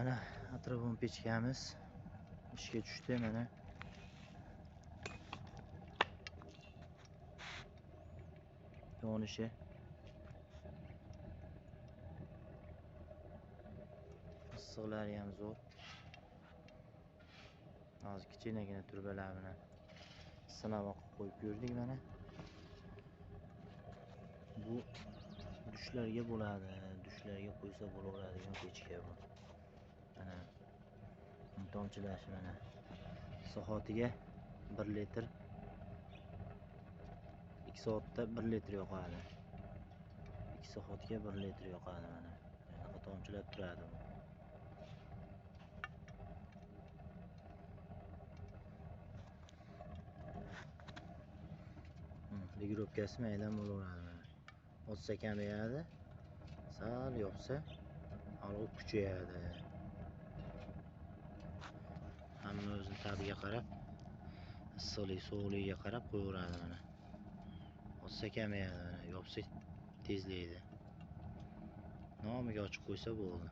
Mana atrofim pechkamiz ishga tushdi. Mana yonishi issiqlari ham zo'r. Hozir kichkinagina turbalar bilan sinab qo'yib ko'rdik. Mana bu dushlarga bo'ladi, dushlarga qo'ysa bo'laveradigan pechka bu. Mana tomchilashi mana soatiga 1 litr, 2 soatda 1 litr yoqadi. 2 soatga 1 litr yoqadi. Mana bunaqa tomchilab turadi bu. Ligirovkasi maydan bo'laveradi. Mana otsa kamayadi, sal yopsa olov kuchayadi. Hamma o'zi tabiga qarab, issiqlik sovuqligiga qarab qo'yaveradi. Mana otsa kamayadi, mana yopsa tezlaydi. Nomiga ochib qo'ysa bo'ldi.